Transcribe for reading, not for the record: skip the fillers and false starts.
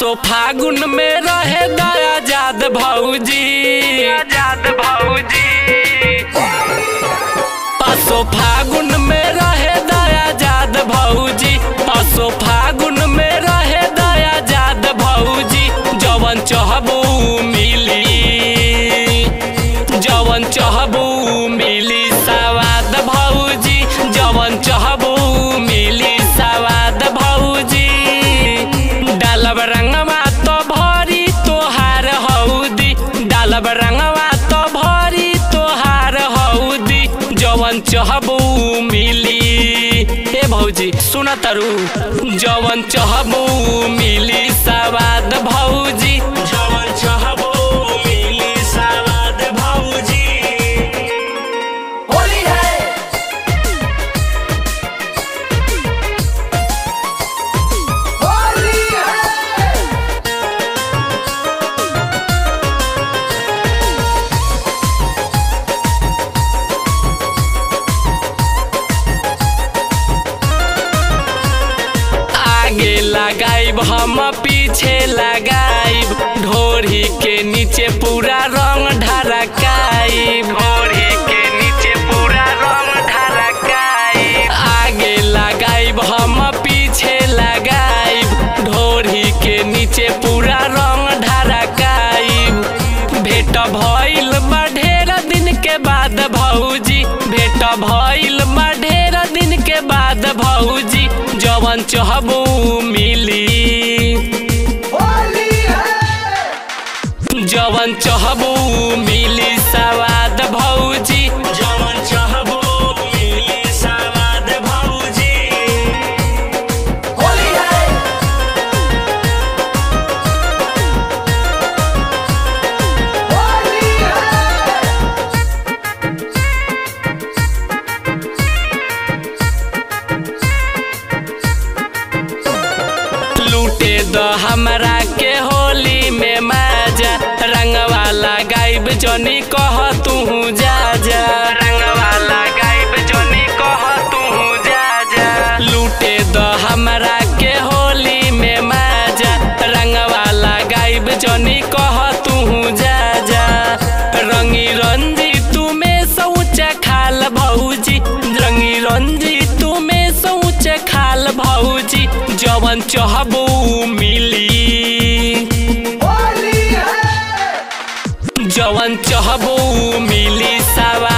असो फागुन में रहे आजाद भौजी, आजाद भौजी। असो फागुन में रहे आजाद भौजी, असो फागुन में रहे आजाद भौजी। जवन चाहबू मिली, जवन चाहबू मिली सवाद भौजी, जवन चाहबू मिली सवाद भौजी। डालब रंगवा तो भरी तोहार हौदी, डालब रंगवा तो भरी तोहार हौदी। जवन चाहबू मिली हे भौजी सुना तारू, जवन चाहबू मिली सवाद भौजी, जवन चाहबू मिली सवाद भौजी। होली है होली है। आगे लगाइब हम पीछे लगाइब, ढोरी के नीचे पूरा रंग ढरकाइब, ढोरी के नीचे पूरा रंग ढरकाइब। आगे लगाइब हम पीछे लगाइब, ढोरी के नीचे पूरा रंग ढरकाइब। भेट भइल बा ढेर दिन के बाद भौजी, भेट भइल बा ढेर दिन के बाद भौजी। जवन चाहबू मिली, होली है जवन चाहबू मिली सवाद भौजी, जवन चाहबू मिली सवाद भौजी। होली है होली है। लूटे द हमरा के होली में माजा, रंगवा लगाइब जनी कह तू जा जा, रंगवा लगाइब जनी कह तू जा जा। लूटे द हमरा के होली में माजा, रंगवा लगाइब जनी कह तू जा जा। रंगी रंजी तुम्हें सऊच खाल भौजी, रंगी रंजी तुम्हें सऊच खाल भौजी। जवन चाहबू मिली, होली है जवन चाहबू मिली सवा